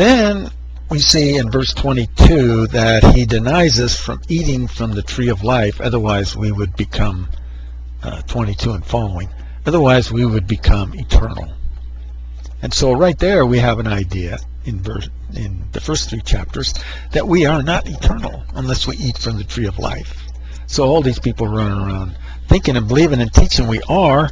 then we see in verse 22 that he denies us from eating from the tree of life. Otherwise, we would become 22 and following. Otherwise, we would become eternal. And so right there we have an idea in the first 3 chapters that we are not eternal unless we eat from the tree of life. So all these people running around thinking and believing and teaching we are,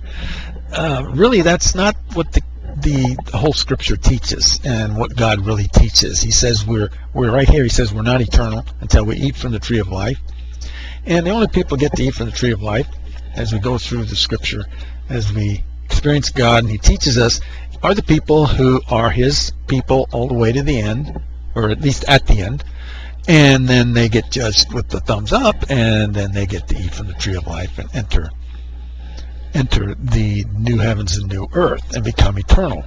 really that's not what the whole scripture teaches and what God really teaches. He says we're right here, he says we're not eternal until we eat from the tree of life. And the only people get to eat from the tree of life as we go through the scripture, as we experience God and he teaches us, are the people who are his people all the way to the end, or at least at the end, and then they get judged with the thumbs up, and then they get to eat from the tree of life and enter the new heavens and new earth and become eternal.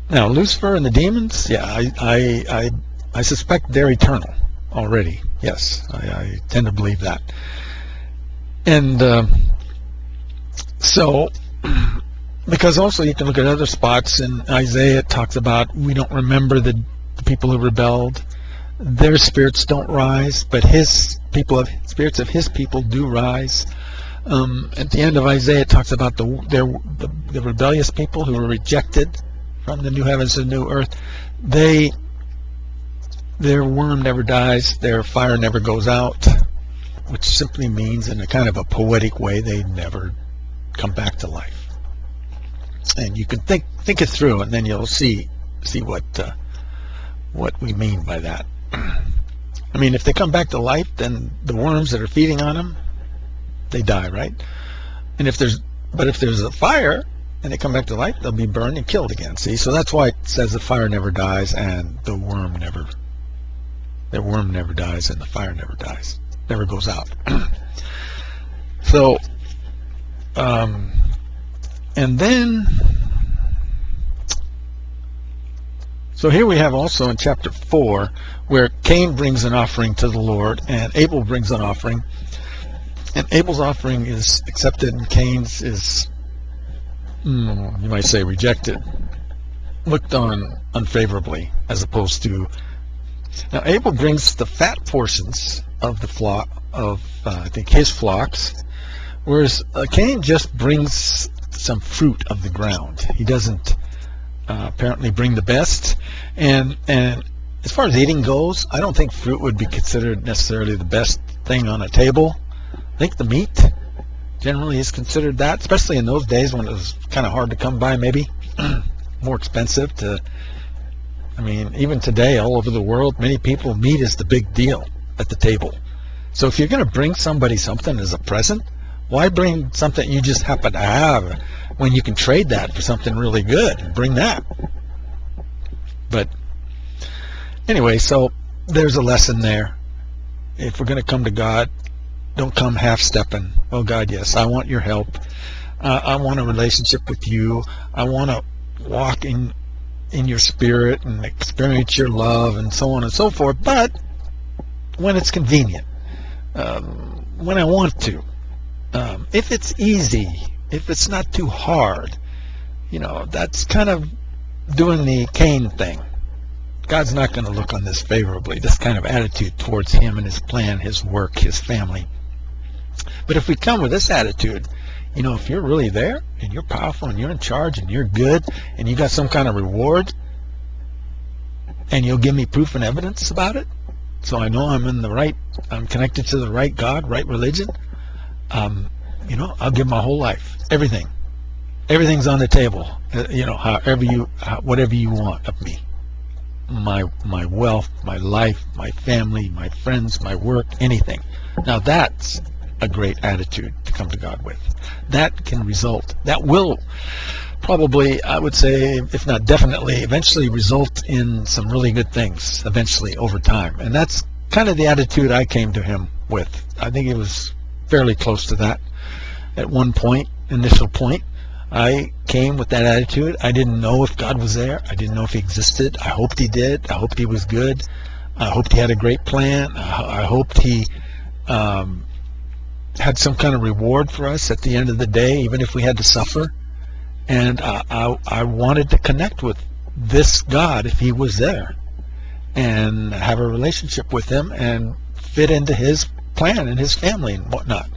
Now Lucifer and the demons, yeah, I suspect they're eternal already. Yes, I tend to believe that. And so because also you can look at other spots in Isaiah. It talks about we don't remember the people who rebelled. Their spirits don't rise, but spirits of his people do rise. At the end of Isaiah, it talks about the rebellious people who were rejected from the new heavens and new earth. Their worm never dies, their fire never goes out, which simply means, in a kind of a poetic way, they never come back to life. And you can think it through, and then you'll see what we mean by that. I mean, if they come back to life, then the worms that are feeding on them, they die, right? And if there's a fire and they come back to life, they'll be burned and killed again. See, so that's why it says the fire never dies and the worm never dies and the fire never dies, never goes out. So, and then, so here we have also in chapter 4 where Cain brings an offering to the Lord and Abel brings an offering. And Abel's offering is accepted and Cain's is, you might say, rejected, looked on unfavorably, as opposed to, now Abel brings the fat portions of the flock, I think his flocks, whereas Cain just brings some fruit of the ground. He doesn't apparently bring the best. And as far as eating goes, I don't think fruit would be considered necessarily the best thing on a table. I think the meat generally is considered that, especially in those days when it was kind of hard to come by, maybe more expensive to, I mean, even today all over the world, many people, meat is the big deal at the table. So if you're going to bring somebody something as a present, why bring something you just happen to have when you can trade that for something really good? Bring that. But anyway, so there's a lesson there. If we're going to come to God, don't come half-stepping. Oh God, yes, I want your help. I want a relationship with you. I want to walk in your spirit and experience your love and so on and so forth. But when it's convenient, when I want to, if it's easy, if it's not too hard, that's kind of doing the Cain thing. God's not going to look on this favorably, this kind of attitude towards him and his plan, his work, his family. But if we come with this attitude, if you're really there and you're powerful and you're in charge and you're good and you got some kind of reward and you'll give me proof and evidence about it, so I know I'm connected to the right God, right religion, I'll give my whole life, everything's on the table, whatever you want of me, my wealth, my life, my family, my friends, my work, anything. Now that's a great attitude to come to God with. That will probably, I would say, if not definitely, eventually result in some really good things eventually over time. And that's kind of the attitude I came to him with. I think it was fairly close to that at one point, initial point. I came with that attitude. I didn't know if God was there. I didn't know if he existed. I hoped he did. I hoped he was good. I hoped he had a great plan. I hoped he had some kind of reward for us at the end of the day, even if we had to suffer. And I wanted to connect with this God if he was there, and have a relationship with him and fit into his plan and his family and whatnot.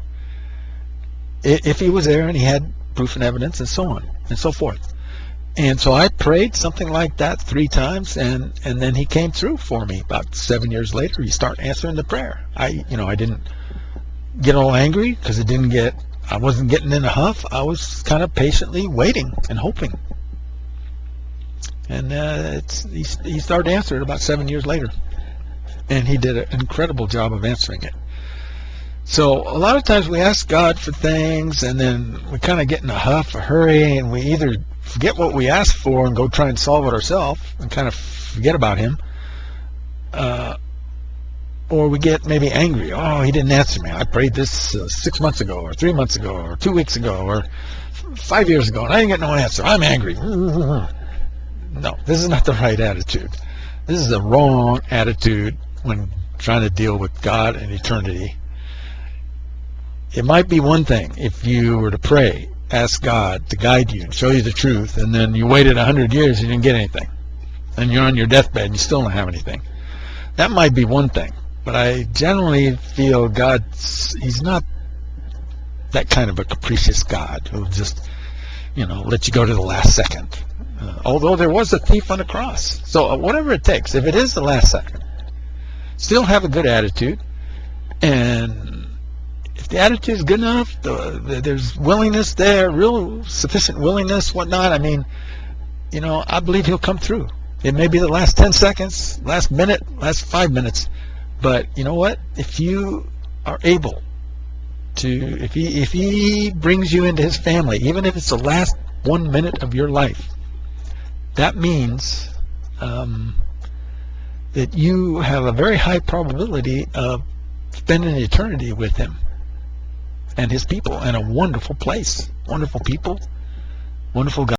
If he was there and he had proof and evidence and so on and so forth. And so I prayed something like that 3 times, and then he came through for me. About 7 years later, he started answering the prayer. I didn't get all angry because I wasn't getting in a huff. I was kind of patiently waiting and hoping. And he started answering about 7 years later, and he did an incredible job of answering it. So a lot of times we ask God for things, and then we kind of get in a huff, a hurry, and we either forget what we asked for and go try and solve it ourselves and kind of forget about him, or we get maybe angry. Oh, he didn't answer me. I prayed this 6 months ago, or 3 months ago, or 2 weeks ago, or 5 years ago, and I didn't get no answer. I'm angry. No, this is not the right attitude. This is the wrong attitude when trying to deal with God and eternity. It might be one thing if you were to pray, ask God to guide you and show you the truth, and then you waited 100 years and you didn't get anything, and you're on your deathbed and you still don't have anything. That might be one thing, but I generally feel he's not that kind of a capricious God who'll just, let you go to the last second. Although there was a thief on the cross. So whatever it takes, if it is the last second, still have a good attitude, and if the attitude is good enough, there's willingness there, real sufficient willingness, whatnot, I believe he'll come through. It may be the last 10 seconds, last minute, last 5 minutes, but you know what? If you are able to, if he brings you into his family, even if it's the last 1 minute of your life, that means that you have a very high probability of spending eternity with him and his people in a wonderful place. Wonderful people, wonderful God.